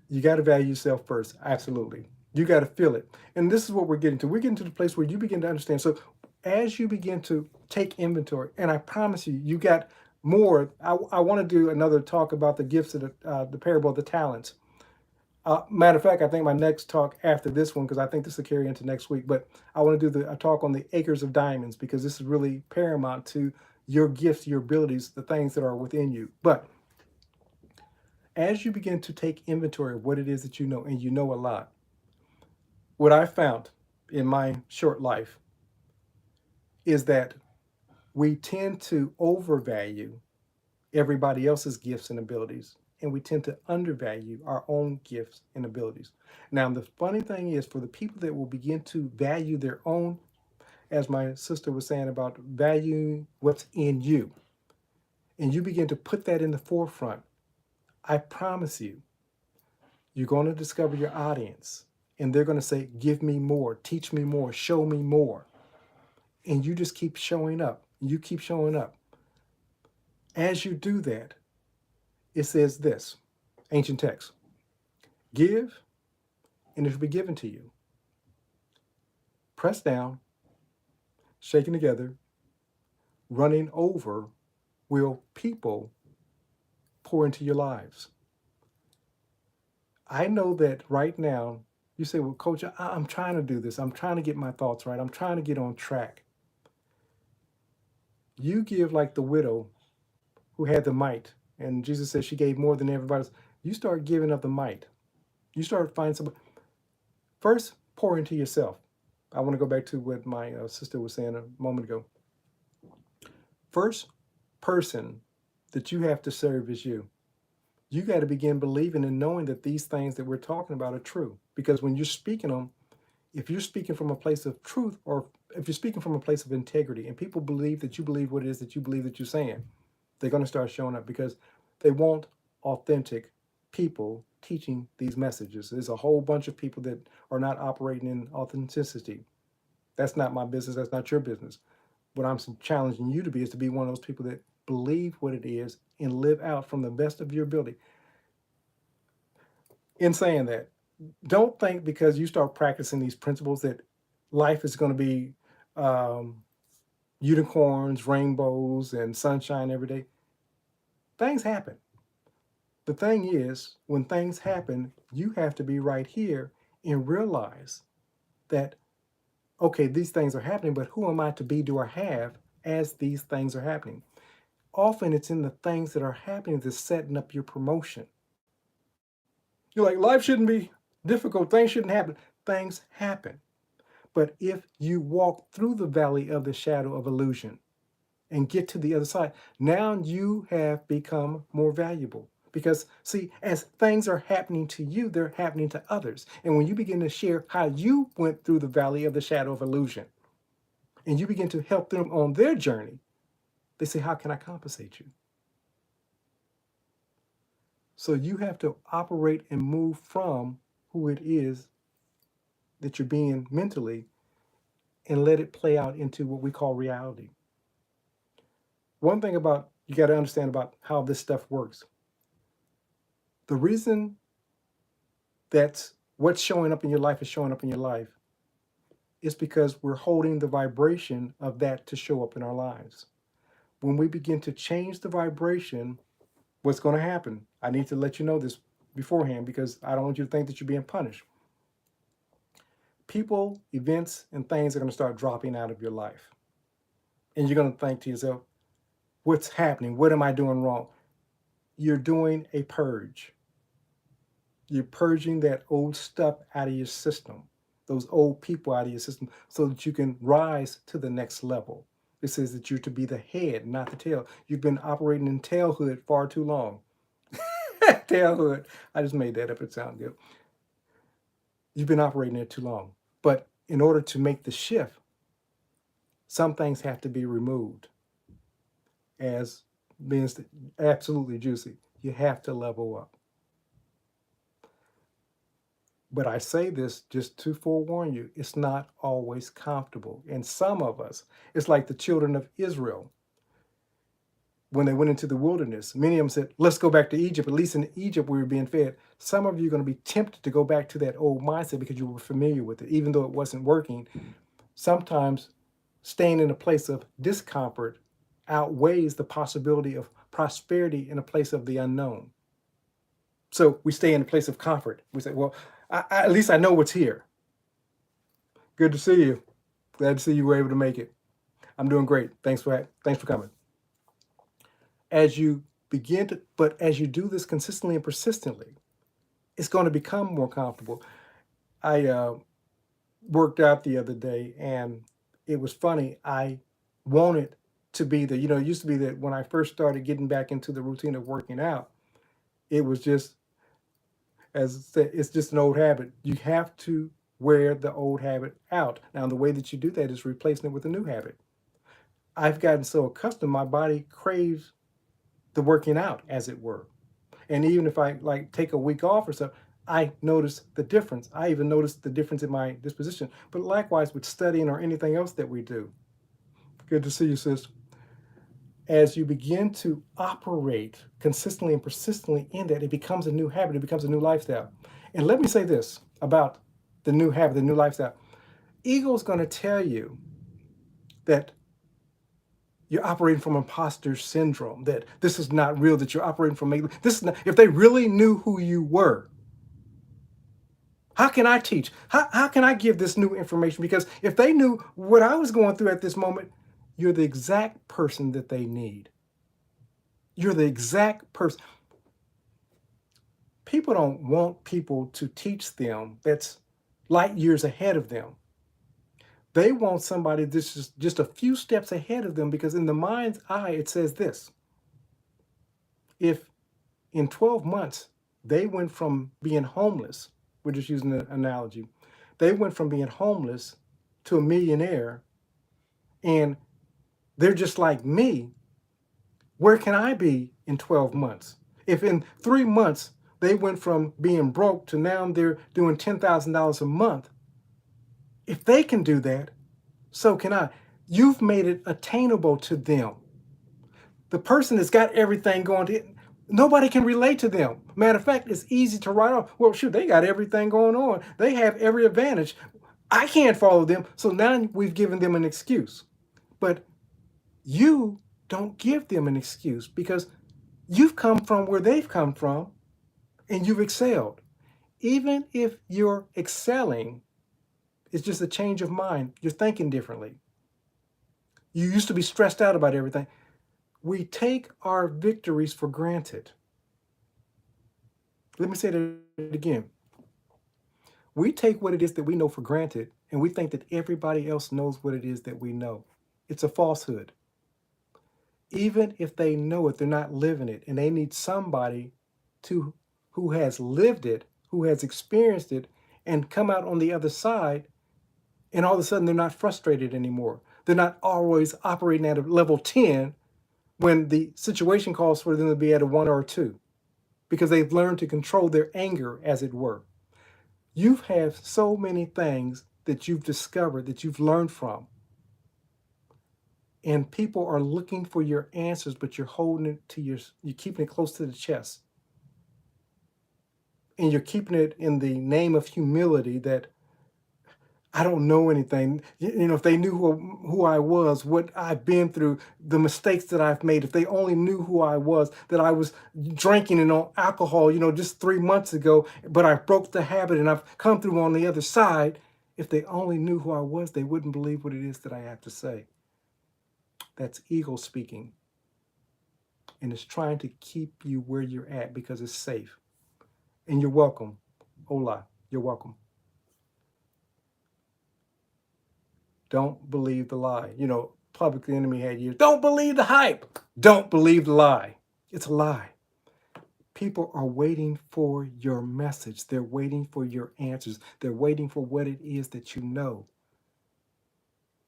You got to value yourself first. Absolutely. You got to feel it. And this is what we're getting to. We're getting to the place where you begin to understand. So as you begin to take inventory, and I promise you, you got more. I want to do another talk about the gifts of the parable of the talents. Matter of fact, I think my next talk after this one, because I think this will carry into next week, but I want to do a talk on the acres of diamonds, because this is really paramount to your gifts, your abilities, the things that are within you. But as you begin to take inventory of what it is that you know, and you know a lot, what I found in my short life is that we tend to overvalue everybody else's gifts and abilities, and we tend to undervalue our own gifts and abilities. Now, the funny thing is, for the people that will begin to value their own, as my sister was saying about valuing what's in you, and you begin to put that in the forefront, I promise you, you're going to discover your audience, and they're going to say, give me more, teach me more, show me more. And you just keep showing up. You keep showing up. As you do that, it says this, ancient text, give, and it will be given to you. Pressed down, shaken together, running over, will people pour into your lives. I know that right now, you say, well, Coach, I'm trying to do this. I'm trying to get my thoughts right. I'm trying to get on track. You give like the widow who had the mite, and Jesus said she gave more than everybody else. You start giving up the mite. You start finding somebody. First, pour into yourself. I want to go back to what my sister was saying a moment ago. First person that you have to serve is you. You got to begin believing and knowing that these things that we're talking about are true. Because when you're speaking them, if you're speaking from a place of truth, or if you're speaking from a place of integrity, and people believe that you believe what it is that you believe that you're saying, they're going to start showing up, because they want authentic people teaching these messages. There's a whole bunch of people that are not operating in authenticity. That's not my business. That's not your business. What I'm challenging you to be is to be one of those people that believe what it is and live out from the best of your ability. In saying that, don't think because you start practicing these principles that life is going to be unicorns, rainbows, and sunshine every day. Things happen. The thing is, when things happen, you have to be right here and realize that, okay, these things are happening, but who am I to be, do I have as these things are happening? Often it's in the things that are happening that's setting up your promotion. You're like, life shouldn't be difficult. Things shouldn't happen. Things happen. But if you walk through the valley of the shadow of illusion and get to the other side, now you have become more valuable. Because, see, as things are happening to you, they're happening to others. And when you begin to share how you went through the valley of the shadow of illusion, and you begin to help them on their journey, they say, how can I compensate you? So you have to operate and move from who it is that you're being mentally and let it play out into what we call reality. One thing about you got to understand about how this stuff works. The reason that what's showing up in your life is showing up in your life is because we're holding the vibration of that to show up in our lives. When we begin to change the vibration, what's going to happen? I need to let you know this beforehand because I don't want you to think that you're being punished. People, events, and things are going to start dropping out of your life. And you're going to think to yourself, what's happening? What am I doing wrong? You're doing a purge. You're purging that old stuff out of your system, those old people out of your system, so that you can rise to the next level. It says that you're to be the head, not the tail. You've been operating in tailhood far too long. Tailhood. I just made that up. It sounds good. You've been operating there too long. But in order to make the shift, some things have to be removed. As being absolutely juicy, you have to level up. But I say this just to forewarn you, it's not always comfortable. And some of us, it's like the children of Israel. When they went into the wilderness, many of them said, let's go back to Egypt. At least in Egypt, we were being fed. Some of you are going to be tempted to go back to that old mindset because you were familiar with it, even though it wasn't working. Sometimes staying in a place of discomfort outweighs the possibility of prosperity in a place of the unknown. So we stay in a place of comfort. We say, well, at least I know what's here. Good to see you. Glad to see you were able to make it. I'm doing great. Thanks for coming. As you as you do this consistently and persistently, it's going to become more comfortable. I worked out the other day and it was funny. I wanted to be it used to be that when I first started getting back into the routine of working out, it was just, as I said, it's just an old habit. You have to wear the old habit out. Now, the way that you do that is replacing it with a new habit. I've gotten so accustomed, my body craves the working out, as it were. And even if I take a week off or so, I notice the difference. I even notice the difference in my disposition. But likewise with studying or anything else that we do. Good to see you, sis. As you begin to operate consistently and persistently in that, it becomes a new habit. It becomes a new lifestyle. And let me say this about the new habit, the new lifestyle. Ego's going to tell you that you're operating from imposter syndrome, that this is not real, that you're operating from this is not, if they really knew who you were, how can I teach? How can I give this new information? Because if they knew what I was going through at this moment, you're the exact person that they need. You're the exact person. People don't want people to teach them that's light years ahead of them. They want somebody that's just a few steps ahead of them, because in the mind's eye, it says this. If in 12 months, they went from being homeless, we're just using an analogy, they went from being homeless to a millionaire, and they're just like me, where can I be in 12 months? If in 3 months, they went from being broke to now they're doing $10,000 a month, if they can do that, so can I. You've made it attainable to them. The person that's got everything going, nobody can relate to them. Matter of fact, it's easy to write off. Well, shoot, they got everything going on. They have every advantage. I can't follow them. So now we've given them an excuse. But you don't give them an excuse, because You've come from where they've come from and you've excelled. Even if you're excelling, it's just a change of mind. You're thinking differently. You used to be stressed out about everything. We take our victories for granted. Let me say that again. We take what it is that we know for granted and we think that everybody else knows what it is that we know. It's a falsehood. Even if they know it, they're not living it, and they need somebody to who has lived it, who has experienced it, and come out on the other side, and all of a sudden they're not frustrated anymore. They're not always operating at a level 10 when the situation calls for them to be at a 1 or a 2, because they've learned to control their anger, as it were. You have so many things that you've discovered, that you've learned from, and people are looking for your answers, but you're holding it to you're keeping it close to the chest, and you're keeping it in the name of humility that I don't know anything. If they knew who I was, what I've been through, the mistakes that I've made, if they only knew who I was, that I was drinking and on alcohol, just 3 months ago, but I broke the habit and I've come through on the other side. If they only knew who I was, they wouldn't believe what it is that I have to say. That's ego speaking. And it's trying to keep you where you're at because it's safe. And you're welcome. Hola, you're welcome. Don't believe the lie. Public Enemy had years. Don't believe the hype. Don't believe the lie. It's a lie. People are waiting for your message. They're waiting for your answers. They're waiting for what it is that you know.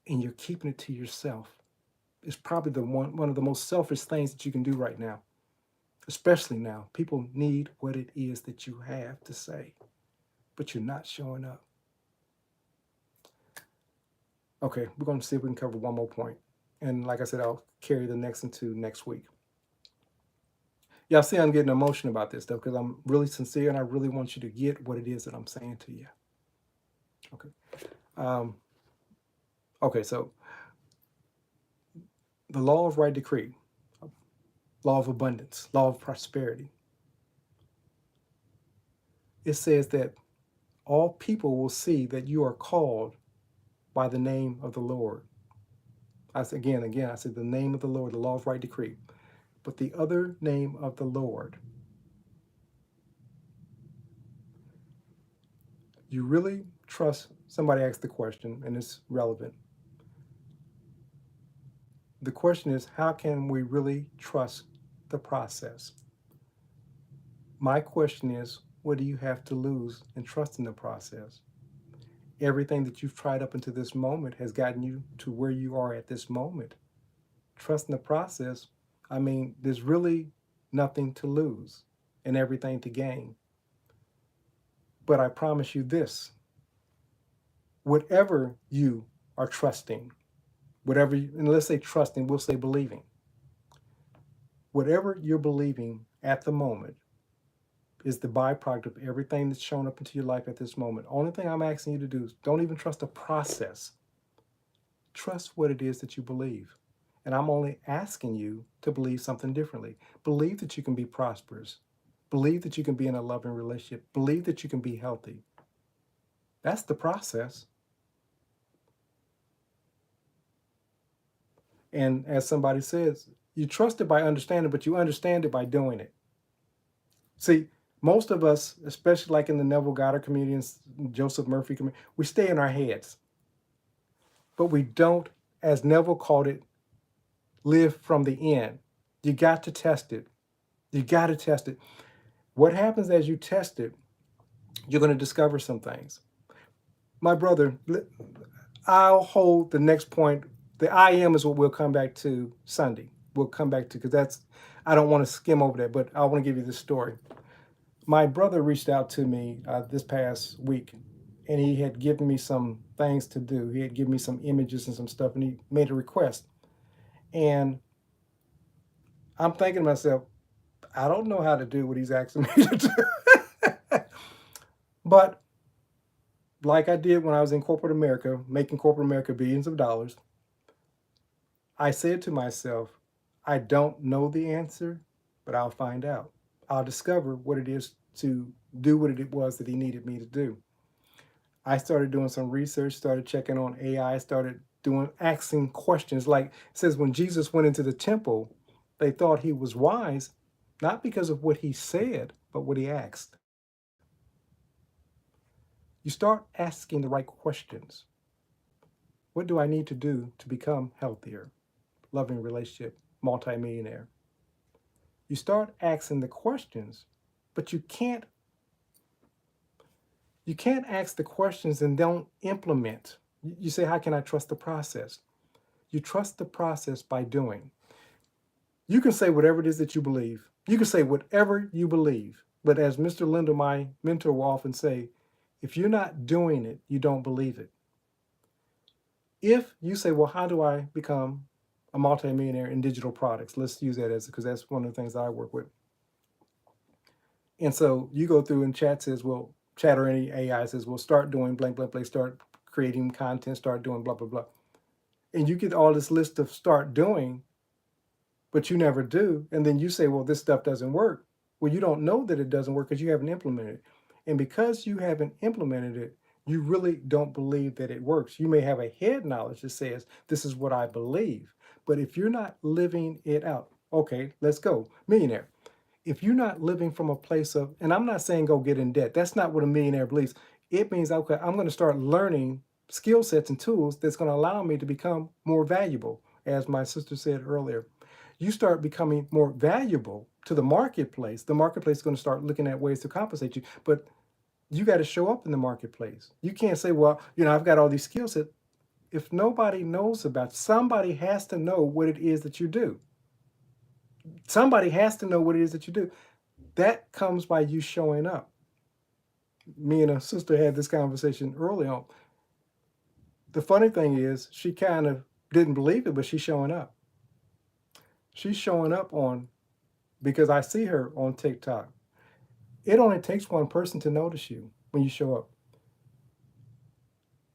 And you're keeping it to yourself. It's probably one of the most selfish things that you can do right now. Especially now. People need what it is that you have to say. But you're not showing up. Okay, we're going to see if we can cover one more point. And like I said, I'll carry the next into next week. Y'all see I'm getting emotional about this stuff because I'm really sincere and I really want you to get what it is that I'm saying to you. Okay. Okay, so the law of right decree, law of abundance, law of prosperity. It says that all people will see that you are called by the name of the Lord. I said again, I said the name of the Lord, the law of right decree. But the other name of the Lord, you really trust, somebody asked the question, and it's relevant. The question is, how can we really trust the process? My question is, what do you have to lose in trusting the process? Everything that you've tried up until this moment has gotten you to where you are at this moment. Trusting the process, there's really nothing to lose and everything to gain. But I promise you this, whatever you are trusting, and let's say trusting, we'll say believing. Whatever you're believing at the moment is the byproduct of everything that's shown up into your life at this moment. Only thing I'm asking you to do is don't even trust the process. Trust what it is that you believe. And I'm only asking you to believe something differently. Believe that you can be prosperous. Believe that you can be in a loving relationship. Believe that you can be healthy. That's the process. And as somebody says, you trust it by understanding, but you understand it by doing it. See, most of us, especially like in the Neville Goddard comedians, Joseph Murphy comedians, we stay in our heads. But we don't, as Neville called it, live from the end. You got to test it. You got to test it. What happens as you test it, you're going to discover some things. My brother, I'll hold the next point. The I am is what we'll come back to Sunday. We'll come back to, because I don't want to skim over that, but I want to give you this story. My brother reached out to me this past week, and he had given me some things to do. He had given me some images and some stuff, and he made a request. And I'm thinking to myself, I don't know how to do what he's asking me to do. But like I did when I was in corporate America, making corporate America billions of dollars, I said to myself, I don't know the answer, but I'll find out. I'll discover what it is to do what it was that he needed me to do. I started doing some research, started checking on AI, started doing asking questions. Like it says, when Jesus went into the temple, they thought he was wise, not because of what he said, but what he asked. You start asking the right questions. What do I need to do to become healthier, loving relationship, multimillionaire? You start asking the questions, but you can't ask the questions and don't implement. You say, how can I trust the process? You trust the process by doing. You can say whatever it is that you believe. You can say whatever you believe. But as Mr. Lindo, my mentor, will often say, if you're not doing it, you don't believe it. If you say, well, how do I become a multimillionaire in digital products? Let's use that as, because that's one of the things I work with. And so you go through and chat says, well, chat or any AI says, well, start doing blank, blank, blank, start creating content, start doing blah, blah, blah. And you get all this list of start doing, but you never do. And then you say, well, this stuff doesn't work. Well, you don't know that it doesn't work because you haven't implemented it. And because you haven't implemented it, you really don't believe that it works. You may have a head knowledge that says, this is what I believe. But if you're not living it out, okay, let's go. Millionaire. If you're not living from a place of, and I'm not saying go get in debt. That's not what a millionaire believes. It means, okay, I'm going to start learning skill sets and tools that's going to allow me to become more valuable, as my sister said earlier. You start becoming more valuable to the marketplace is going to start looking at ways to compensate you. But you got to show up in the marketplace. You can't say, well, I've got all these skill sets. If nobody knows about it, somebody has to know what it is that you do. Somebody has to know what it is that you do. That comes by you showing up. Me and a sister had this conversation early on. The funny thing is, she kind of didn't believe it, but she's showing up. She's showing up because I see her on TikTok. It only takes one person to notice you when you show up.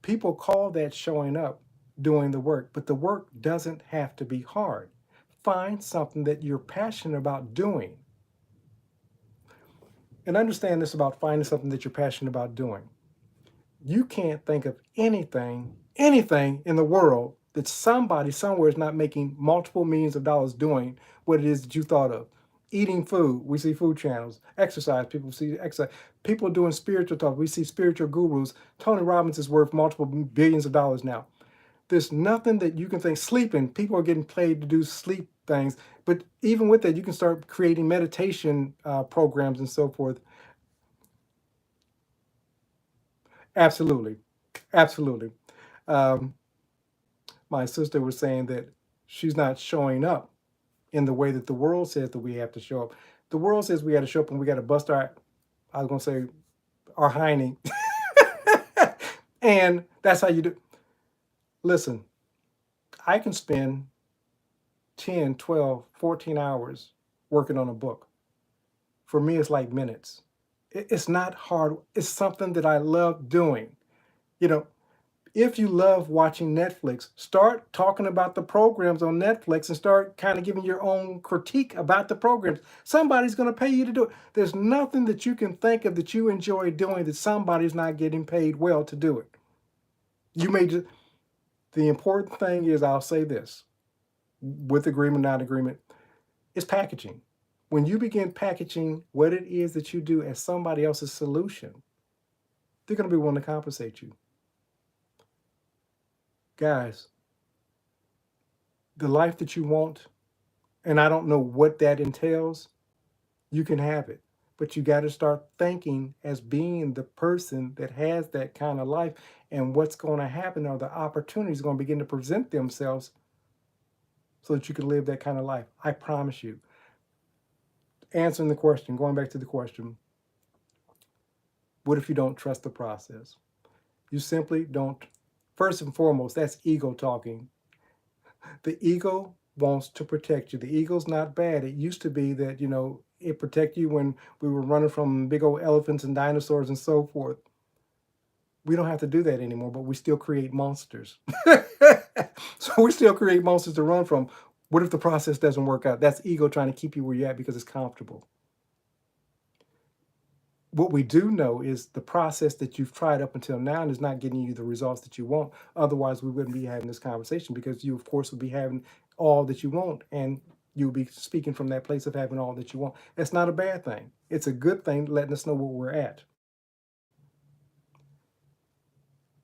People call that showing up, doing the work, but the work doesn't have to be hard. Find something that you're passionate about doing. And understand this about finding something that you're passionate about doing. You can't think of anything in the world that somebody somewhere is not making multiple millions of dollars doing what it is that you thought of. Eating food, we see food channels. Exercise, people see exercise. People doing spiritual talk, we see spiritual gurus. Tony Robbins is worth multiple billions of dollars now. There's nothing that you can think. Sleeping, people are getting paid to do sleep things. But even with that, you can start creating meditation programs and so forth. Absolutely. Absolutely. Um, my sister was saying that she's not showing up in the way that the world says that we have to show up. The world says we got to show up and we got to bust I was going to say, our hiney. And that's how you do. Listen, I can spend 10, 12, 14 hours working on a book. For me, it's like minutes. It's not hard. It's something that I love doing. You know, if you love watching Netflix, start talking about the programs on Netflix and start kind of giving your own critique about the programs. Somebody's going to pay you to do it. There's nothing that you can think of that you enjoy doing that somebody's not getting paid well to do it. You may just, the important thing is, I'll say this, with agreement, not agreement, is packaging. When you begin packaging what it is that you do as somebody else's solution, they're going to be willing to compensate you. Guys, the life that you want, and I don't know what that entails, you can have it. But you got to start thinking as being the person that has that kind of life. And what's going to happen are the opportunities are going to begin to present themselves so that you can live that kind of life. I promise you. Answering the question, going back to the question, what if you don't trust the process? You simply don't. First and foremost, that's ego talking. The ego wants to protect you. The ego's not bad. It used to be that, it protected you when we were running from big old elephants and dinosaurs and so forth. We don't have to do that anymore, but we still create monsters. So we still create monsters to run from. What if the process doesn't work out? That's ego trying to keep you where you're at because it's comfortable. What we do know is the process that you've tried up until now is not getting you the results that you want. Otherwise, we wouldn't be having this conversation, because you, of course, would be having all that you want, and you'll be speaking from that place of having all that you want. That's not a bad thing. It's a good thing, letting us know where we're at.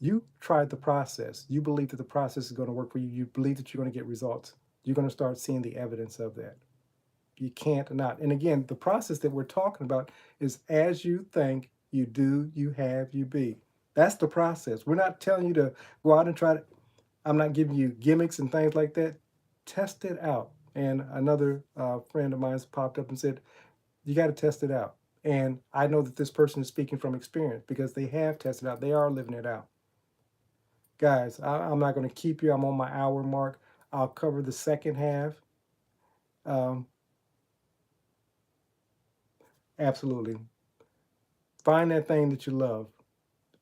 You tried the process. You believe that the process is going to work for you. You believe that you're going to get results. You're going to start seeing the evidence of that. You can't not. And again, the process that we're talking about is as you think, you do, you have, you be. That's the process. We're not telling you to go out and try to, I'm not giving you gimmicks and things like that. Test it out. And another friend of mine popped up and said, you got to test it out. And I know that this person is speaking from experience because they have tested out. They are living it out. Guys, I'm not going to keep you. I'm on my hour mark. I'll cover the second half. Um, absolutely. Find that thing that you love.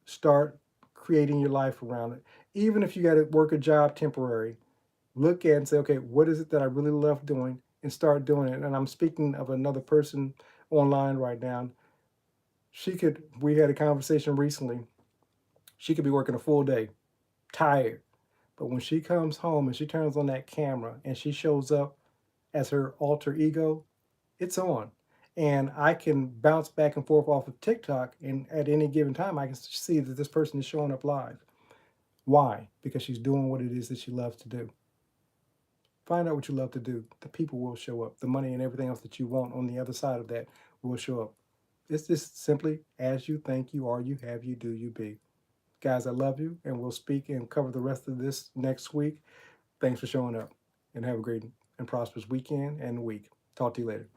Start creating your life around it. Even if you got to work a job temporary, look at it and say, okay, what is it that I really love doing, and start doing it. And I'm speaking of another person online right now. We had a conversation recently. She could be working a full day, tired. But when she comes home and she turns on that camera and she shows up as her alter ego, it's on. And I can bounce back and forth off of TikTok, and at any given time, I can see that this person is showing up live. Why? Because she's doing what it is that she loves to do. Find out what you love to do. The people will show up. The money and everything else that you want on the other side of that will show up. It's just simply as you think, you are, you have, you do, you be. Guys, I love you, and we'll speak and cover the rest of this next week. Thanks for showing up, and have a great and prosperous weekend and week. Talk to you later.